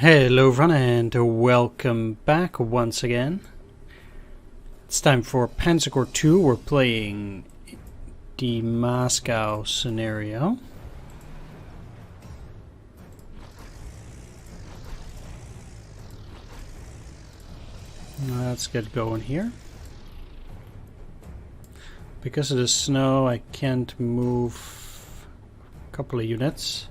Hello everyone and welcome back once again. It's time for Panzer Corps 2. We're playing the Moscow scenario. Let's get going here. Because of the snow I can't move a couple of units.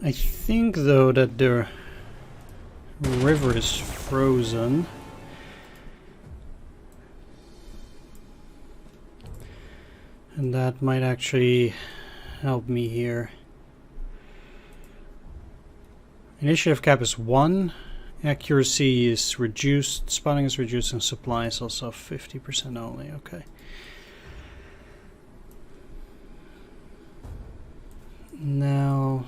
I think though that the river is frozen. And that might actually help me here. Initiative cap is 1. Accuracy is reduced. Spotting is reduced and supply is also 50% only. Okay. Now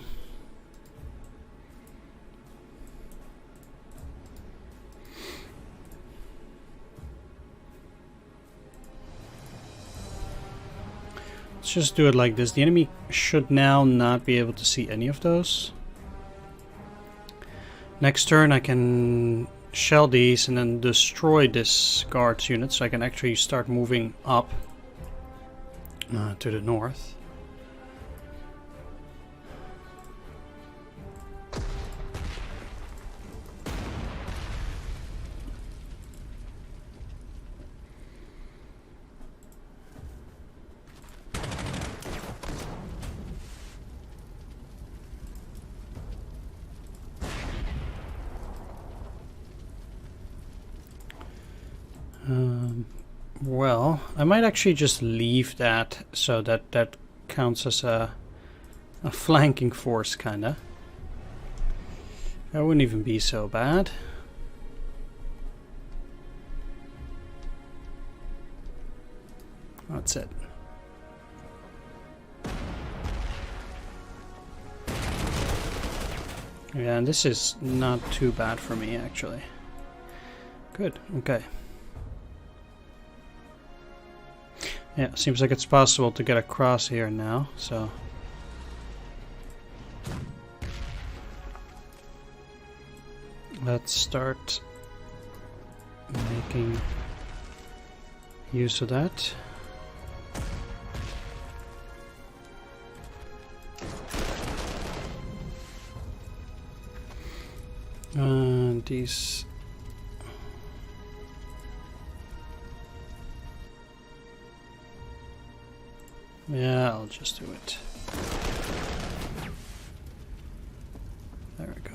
let's just do it like this. The enemy should now not be able to see any of those. Next turn I can shell these and then destroy this guards unit, so I can actually start moving up to the north. Well, I might actually just leave that so that that counts as a flanking force, kinda. That wouldn't even be so bad. That's it. Yeah, and this is not too bad for me, actually. Good, okay. Yeah, seems like it's possible to get across here now, so... let's start making use of that. And these... yeah, I'll just do it. There we go.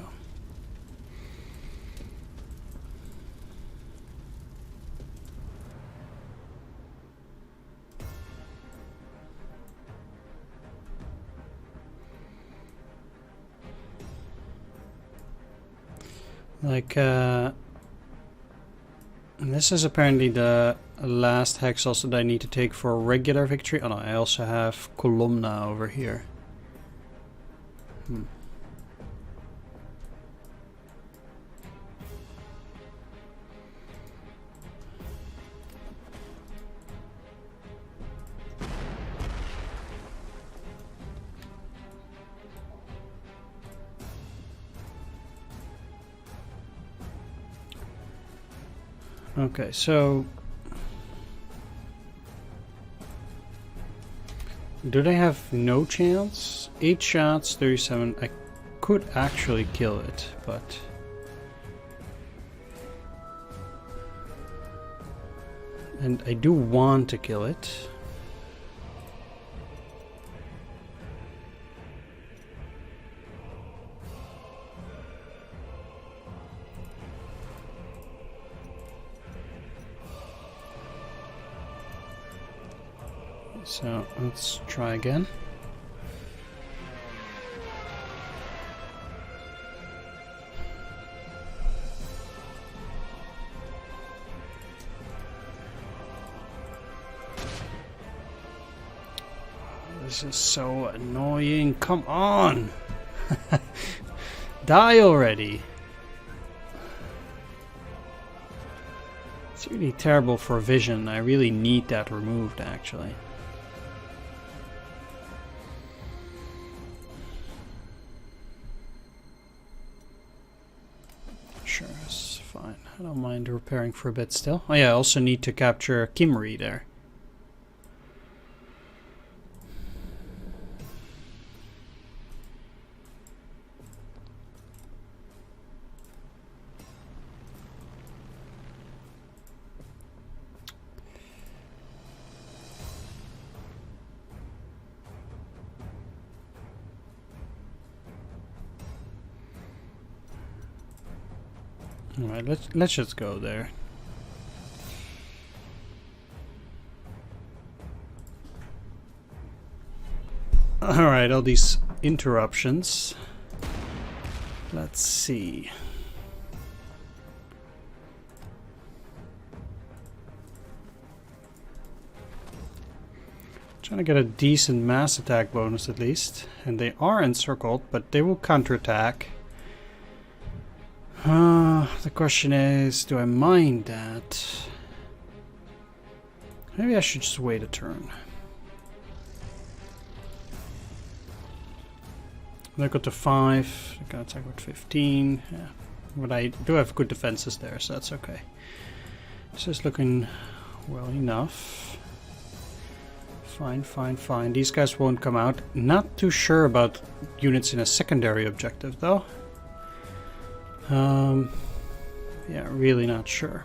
Like, and this is apparently the last hex also that I need to take for a regular victory. Oh no, I also have Columna over here. Okay, so... do they have no chance? 8 shots, 37. I could actually kill it, but... and I do want to kill it. So let's try again. this is so annoying. Come on! Die already! It's really terrible for vision. I really need that removed, actually. Sure, it's fine. I don't mind repairing for a bit still. Oh yeah, I also need to capture Kimri there. Alright, let's just go there. Alright, all these interruptions. Let's see. Trying to get a decent mass attack bonus at least. And they are encircled, but they will counterattack. The question is, do I mind that? Maybe I should just wait a turn. They got to 5. They can attack with 15. Yeah, but I do have good defenses there, so that's okay. This is looking well enough. Fine, fine, fine. These guys won't come out. Not too sure about units in a secondary objective, though. Yeah, really not sure.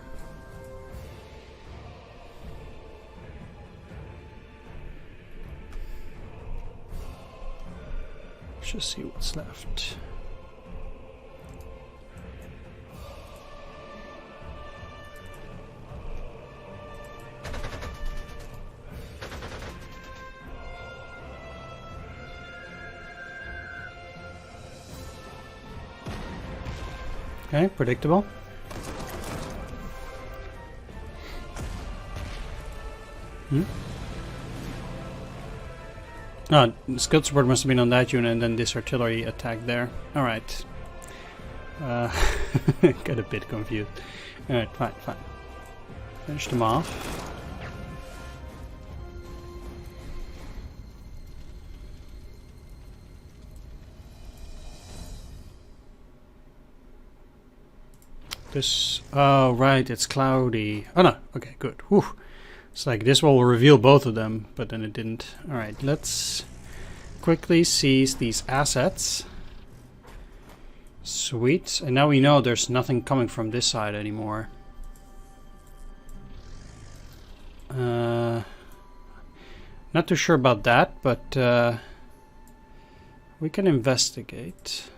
Let's just see what's left. Okay, predictable. Oh, skilled support must have been on that unit and then this artillery attack there. Alright. Got a bit confused. Alright, fine, fine. Finish them off. This, oh right, it's cloudy. Oh no, okay, good. Whew. It's like this will reveal both of them, but then it didn't. Alright, let's quickly seize these assets. Sweet, and now we know there's nothing coming from this side anymore. Not too sure about that, but we can investigate.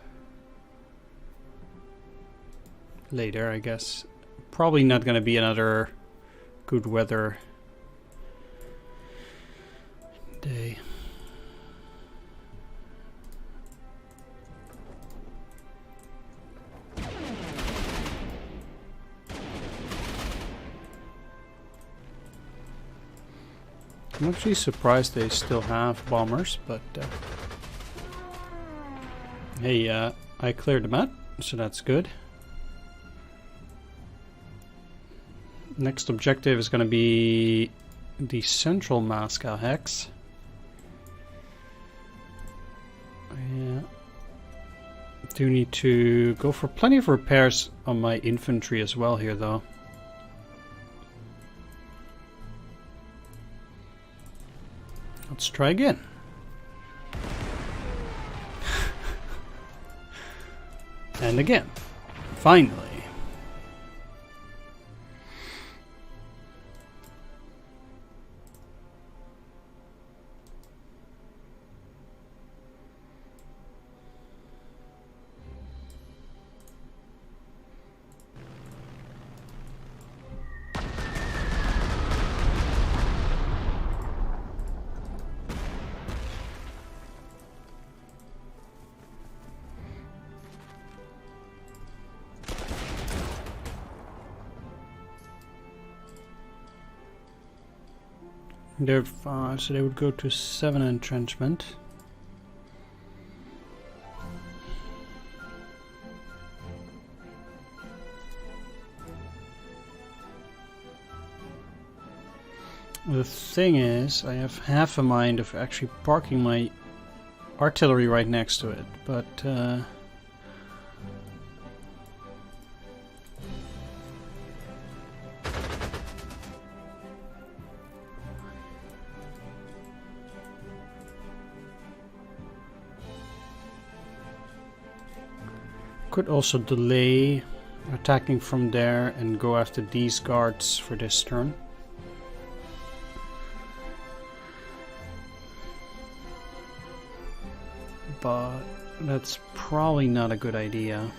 Later, I guess. Probably not going to be another good weather day. I'm actually surprised they still have bombers, but hey, I cleared them out, so that's good. Next objective is going to be the central Moscow hex. Yeah. Do need to go for plenty of repairs on my infantry as well here, though. Let's try again. And again. Finally. They're 5, so they would go to 7 entrenchment. The thing is, I have half a mind of actually parking my artillery right next to it, but could also delay attacking from there and go after these guards for this turn. But that's probably not a good idea.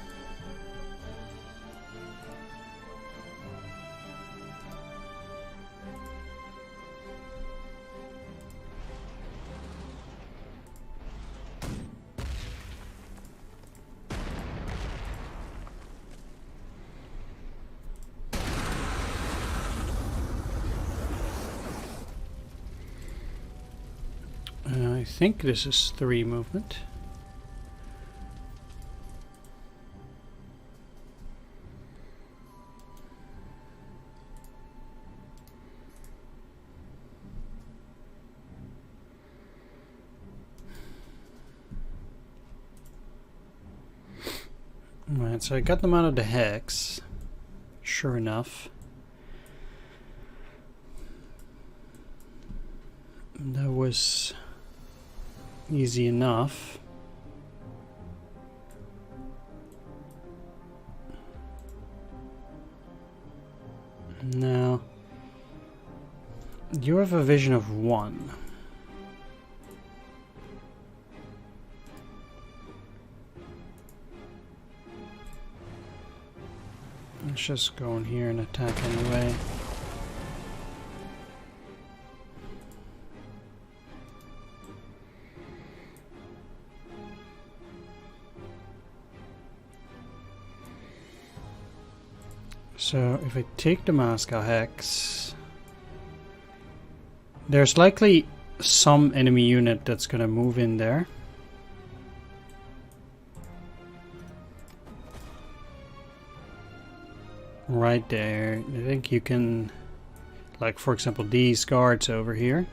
I think this is 3 movement. Right, so I got them out of the hex, sure enough. That was easy enough. Now, you have a vision of 1. Let's just go in here and attack anyway. So if I take the Moscow Hex, there's likely some enemy unit that's gonna move in there. Right there. I think you can, like for example these guards over here.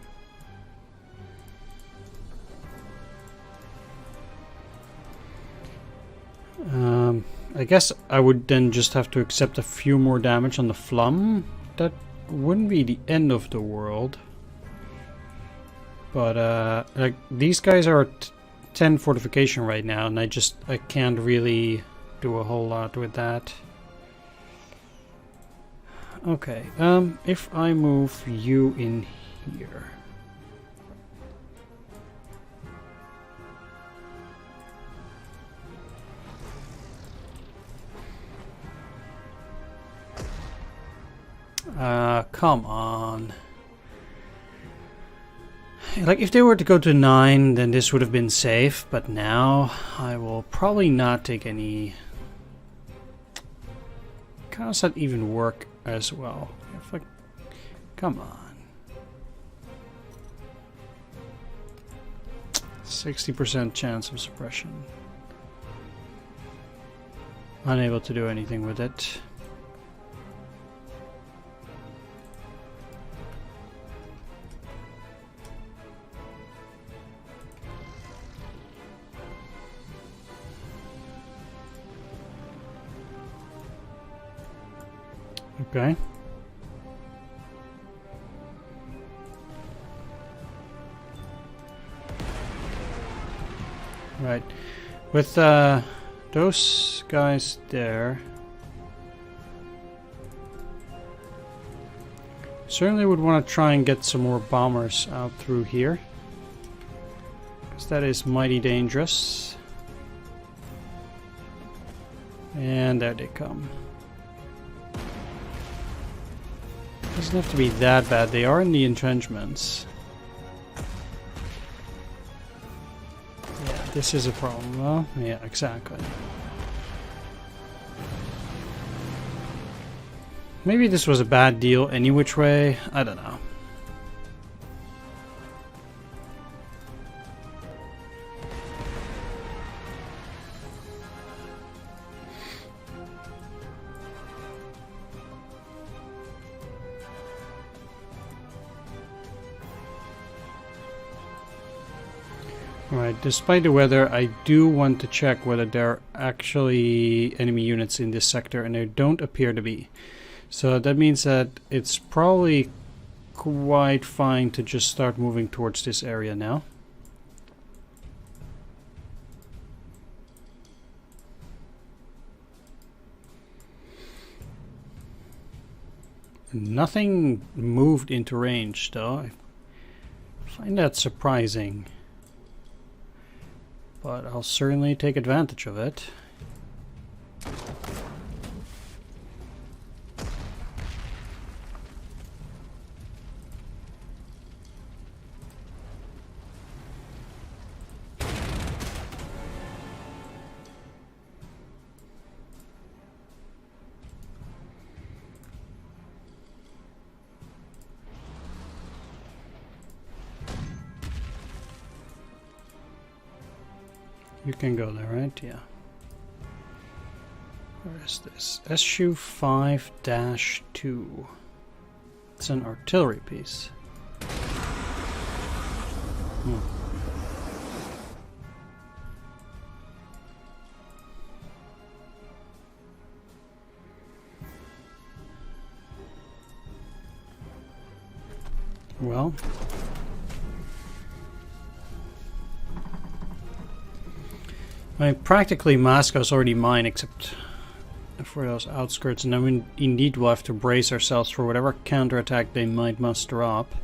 I guess I would then just have to accept a few more damage on the Flum. That wouldn't be the end of the world. But like these guys are at 10 fortification right now, and I can't really do a whole lot with that. Okay, if I move you in here. Come on. Like, if they were to go to 9, then this would have been safe, but now I will probably not take any... How does that even work as well? If I... Come on. 60% chance of suppression. Unable to do anything with it. Okay. Right. With those guys there, certainly would want to try and get some more bombers out through here, because that is mighty dangerous. And there they come. Doesn't have to be that bad. They are in the entrenchments. Yeah, this is a problem. Well, yeah, exactly. Maybe this was a bad deal any which way. I don't know. Alright, despite the weather, I do want to check whether there are actually enemy units in this sector, and there don't appear to be. So that means that it's probably quite fine to just start moving towards this area now. Nothing moved into range, though. I find that surprising. But I'll certainly take advantage of it. You can go there, right? Yeah. Where is this? SU 5-2. It's an artillery piece. Well. I mean, practically Moscow's already mine, except for those outskirts, and then we indeed will have to brace ourselves for whatever counterattack they might muster up.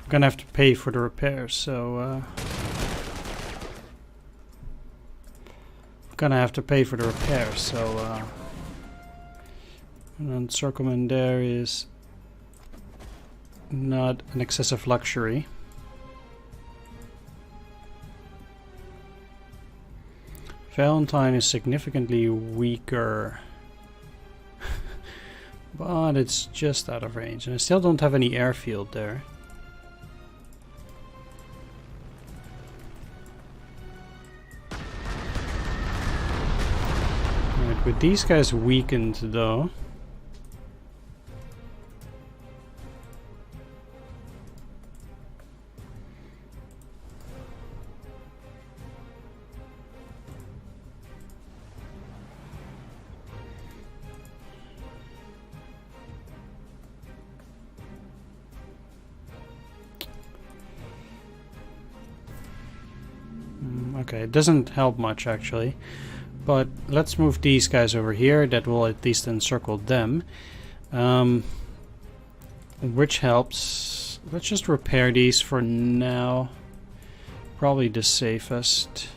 I'm gonna have to pay for the repairs, so an encirclement there is not an excessive luxury. Valentine is significantly weaker, but it's just out of range, and I still don't have any airfield there. Right, with these guys weakened though, okay, it doesn't help much actually, but let's move these guys over here. That will at least encircle them, which helps. Let's just repair these for now. Probably the safest.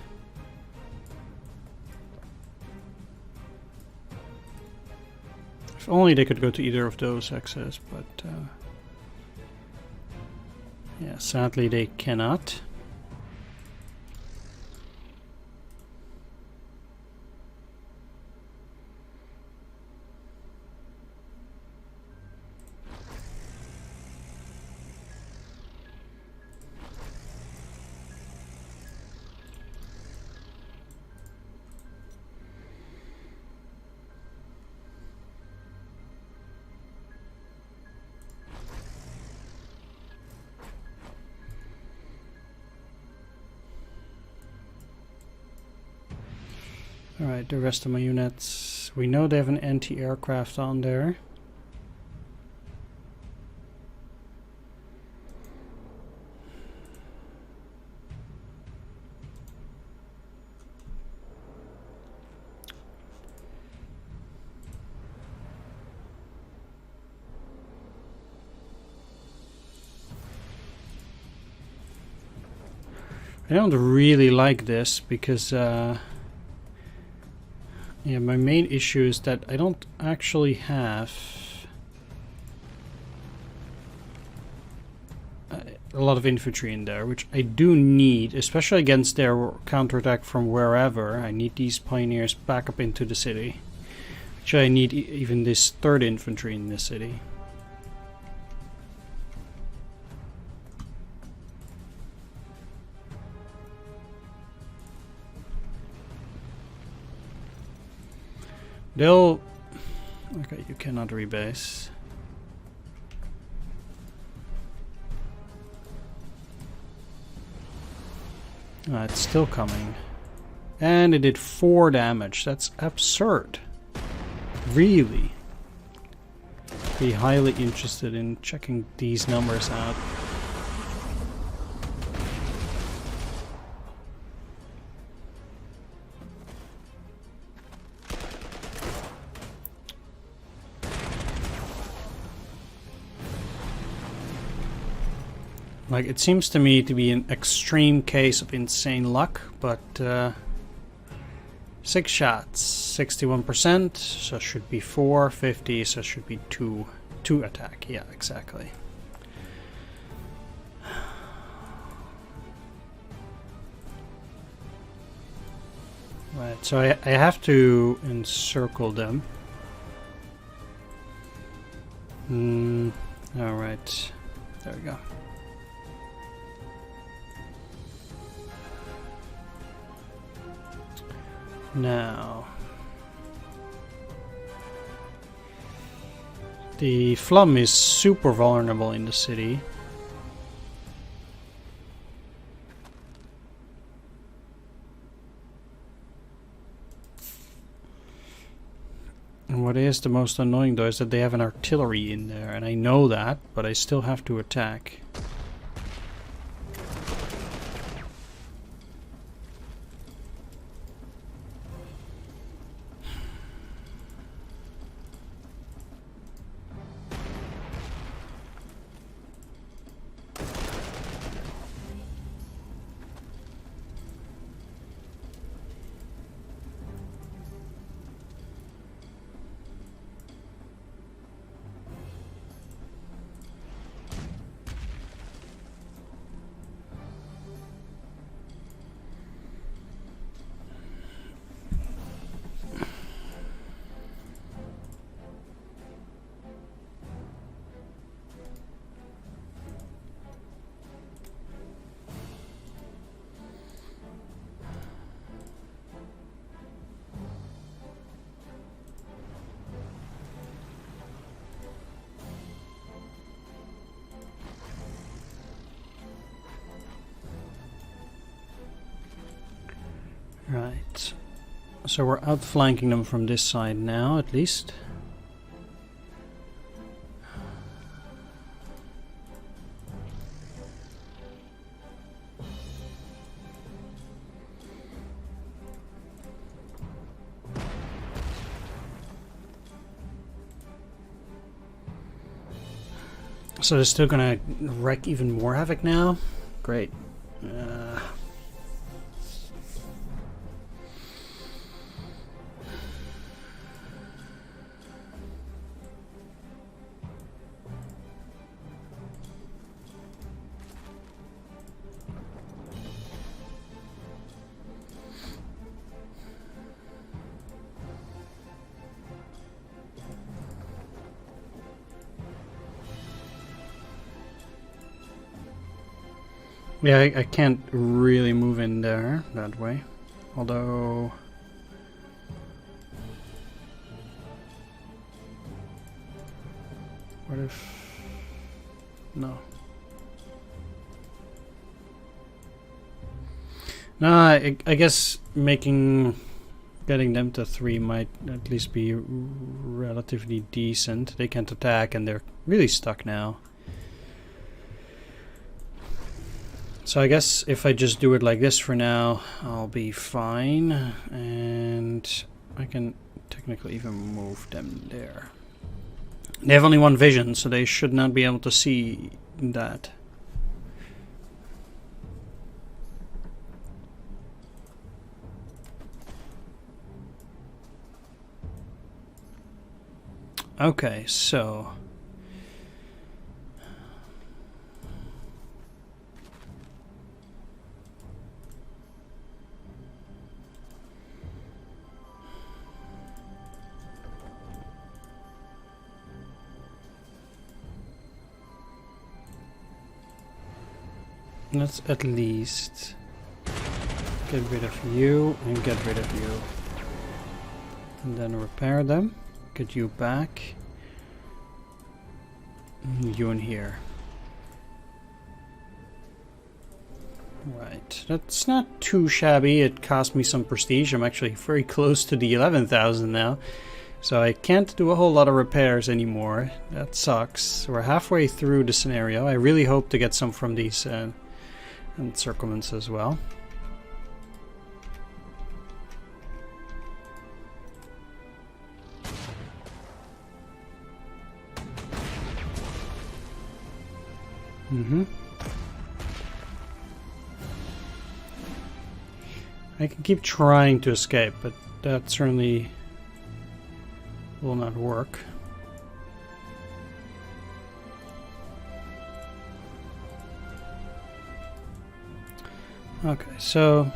If only they could go to either of those axes, but yeah, sadly they cannot. Alright, the rest of my units. We know they have an anti-aircraft on there. I don't really like this because yeah, my main issue is that I don't actually have a lot of infantry in there, which I do need, especially against their counterattack from wherever. I need these pioneers back up into the city. Actually, I need even this 3rd infantry in this city. They'll... Okay, you cannot rebase. It's still coming. And it did 4 damage. That's absurd. Really. Be highly interested in checking these numbers out. Like, it seems to me to be an extreme case of insane luck, but 6 shots, 61%, so should be 4, 50, so should be 2 attack. Yeah, exactly. Right, so I have to encircle them. Alright, there we go. Now, the Flum is super vulnerable in the city. And what is the most annoying though is that they have an artillery in there, and I know that, but I still have to attack. Right, so we're outflanking them from this side now, at least. So they're still gonna wreak even more havoc now? Great. Yeah, I can't really move in there that way. Although... What if... No. No, I guess getting them to 3 might at least be relatively decent. They can't attack and they're really stuck now. So I guess if I just do it like this for now, I'll be fine. And I can technically even move them there. They have only 1 vision, so they should not be able to see that. Okay, so... let's at least get rid of you and get rid of you. And then repair them. Get you back. You in here. Right, that's not too shabby. It cost me some prestige. I'm actually very close to the 11,000 now. So I can't do a whole lot of repairs anymore. That sucks. We're halfway through the scenario. I really hope to get some from these encirclements as well. I can keep trying to escape, but that certainly will not work. Okay, so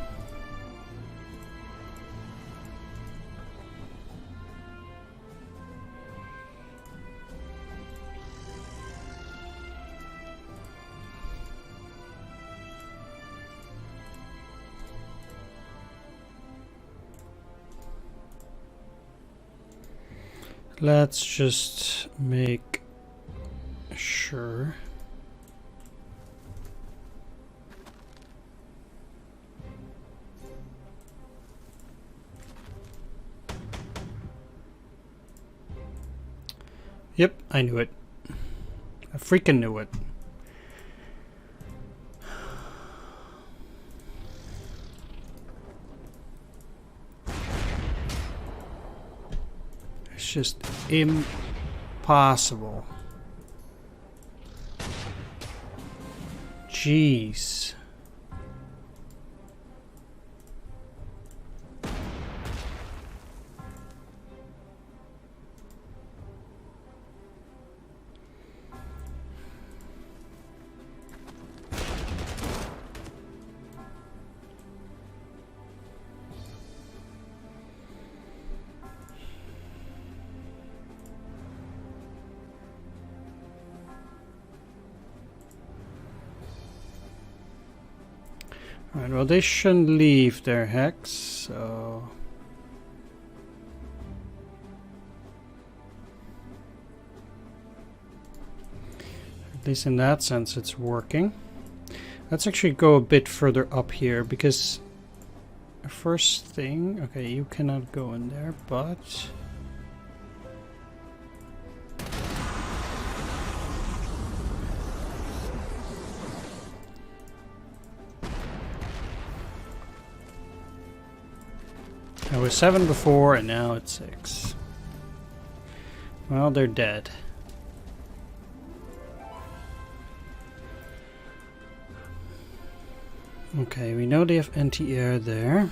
let's just make sure. Yep, I knew it. I freaking knew it. It's just impossible. Jeez. Alright, well they shouldn't leave their hex, so... At least in that sense it's working. Let's actually go a bit further up here, because... First thing... Okay, you cannot go in there, but... It was 7 before, and now it's 6. Well, they're dead. Okay, we know they have anti-air there.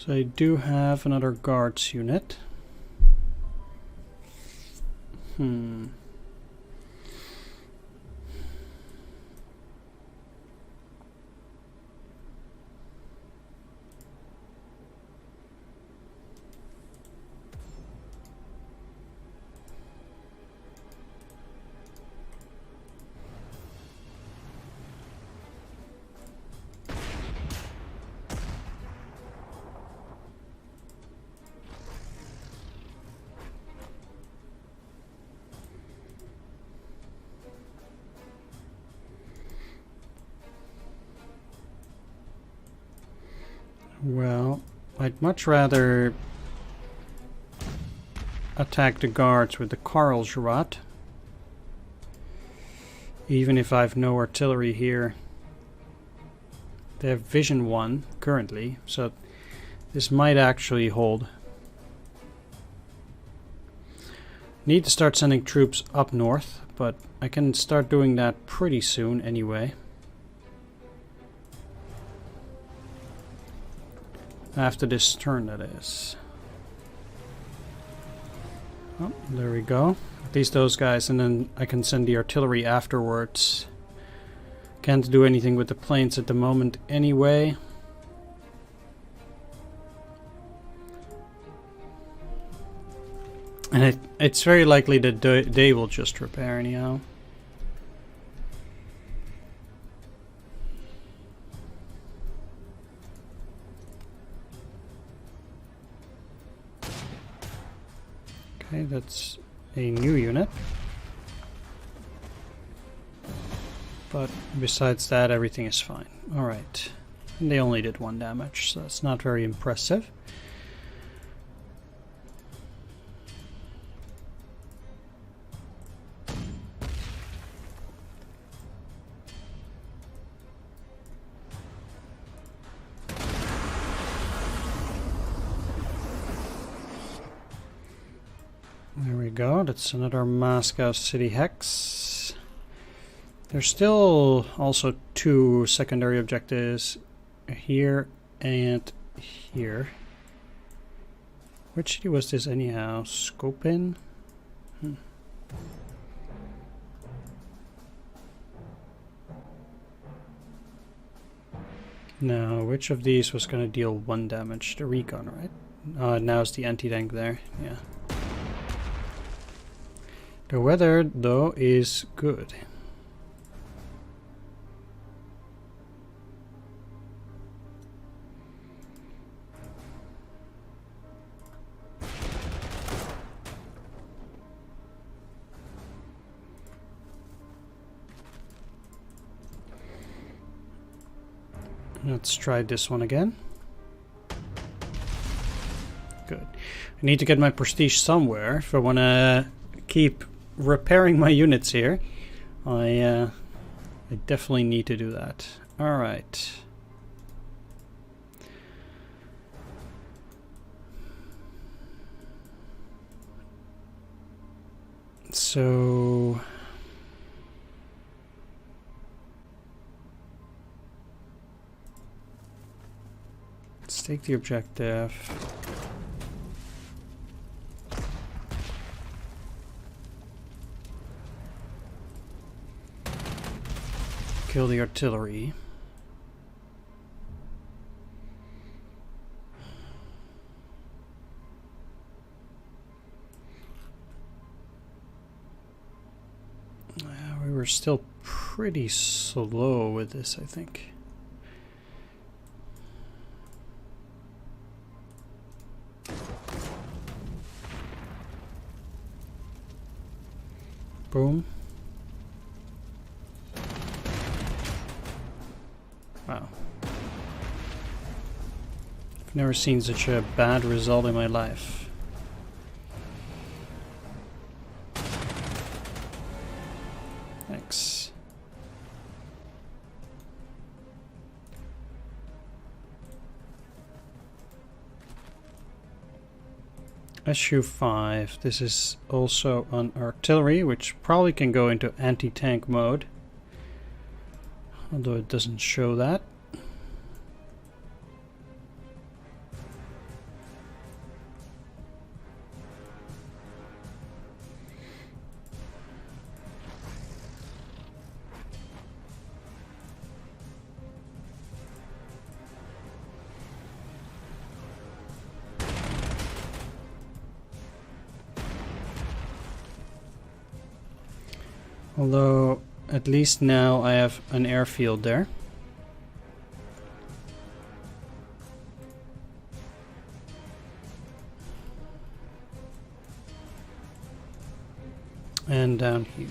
So I do have another guards unit. Well, I'd much rather attack the guards with the Karlsruhe, even if I have no artillery here. They have Vision 1 currently, so this might actually hold. Need to start sending troops up north, but I can start doing that pretty soon anyway. After this turn, that is. Oh, there we go. At least those guys, and then I can send the artillery afterwards. Can't do anything with the planes at the moment anyway. And it's very likely that they will just repair anyhow. Okay, that's a new unit. But besides that, everything is fine. Alright. And they only did 1 damage, so that's not very impressive. There we go, that's another Moscow City Hex. There's still also 2 secondary objectives here and here. Which city was this anyhow? Skopin? Now, which of these was going to deal 1 damage? The recon, right? Now it's the anti-tank there, yeah. The weather, though, is good. Let's try this one again. Good. I need to get my prestige somewhere if I want to keep repairing my units here. I definitely need to do that. All right. So let's take the objective. Kill the artillery. We were still pretty slow with this, I think. Boom. Wow. I've never seen such a bad result in my life. Thanks. SU-5. This is also on artillery, which probably can go into anti-tank mode. Although it doesn't show that. Although, at least now I have an airfield there. And down here.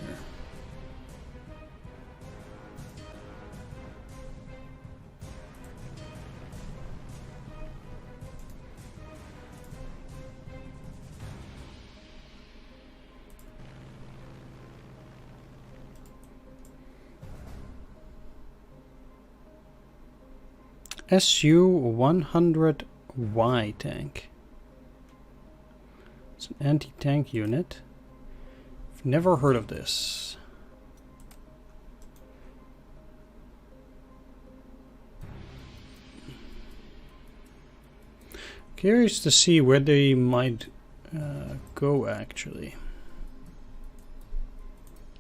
SU-100Y tank. It's an anti-tank unit. I've never heard of this. Curious to see where they might go, actually.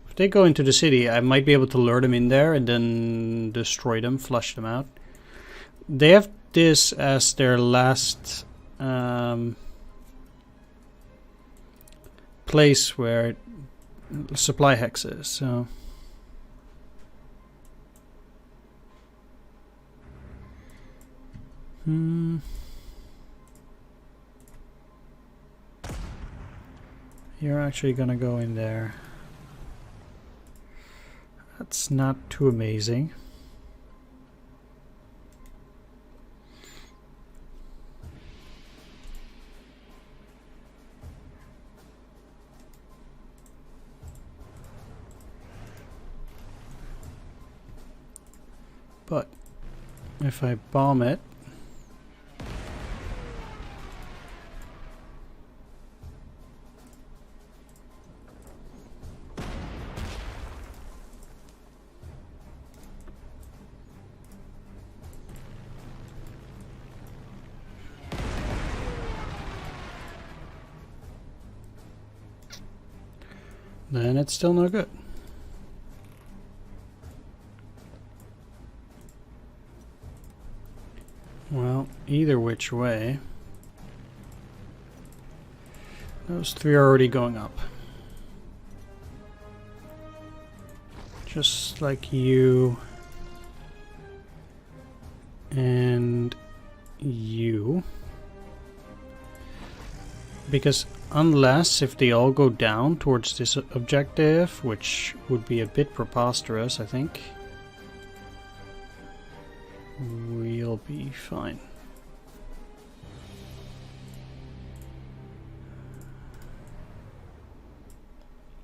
If they go into the city, I might be able to lure them in there and then destroy them, flush them out. They have this as their last place where supply hex is, so... You're actually gonna go in there. That's not too amazing. But if I bomb it, then it's still no good. Well, either which way, those three are already going up. Just like you and you. Because unless if they all go down towards this objective, which would be a bit preposterous, I think, we'll be fine.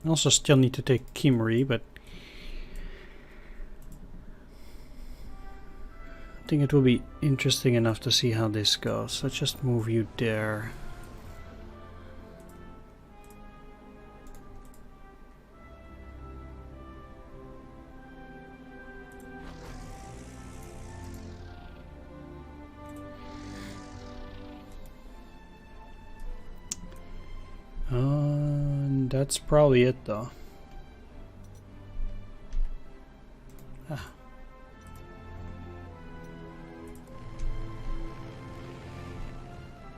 I also still need to take Kimri, but I think it will be interesting enough to see how this goes. Let's just move you there. That's probably it, though. Ah.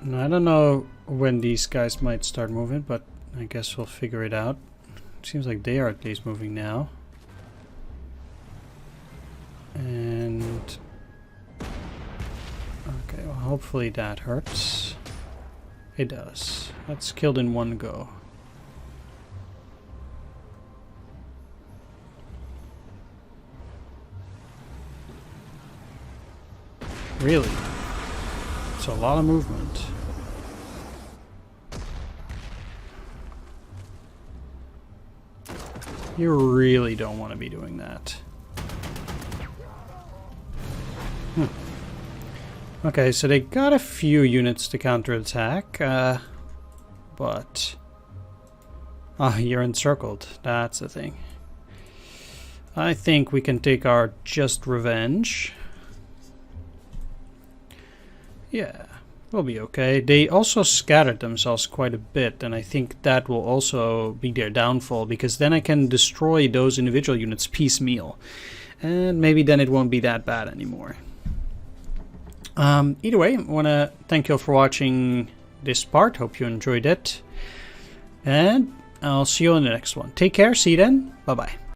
I don't know when these guys might start moving, but I guess we'll figure it out. Seems like they are at least moving now. And... okay, well, hopefully that hurts. It does. That's killed in one go. Really? It's a lot of movement. You really don't want to be doing that. Okay, so they got a few units to counterattack, but... ah, you're encircled. That's the thing. I think we can take our just revenge. Yeah, we'll be okay. They also scattered themselves quite a bit, and I think that will also be their downfall, because then I can destroy those individual units piecemeal. And maybe then it won't be that bad anymore. Either way, I want to thank you all for watching this part. Hope you enjoyed it. And I'll see you in the next one. Take care. See you then. Bye-bye.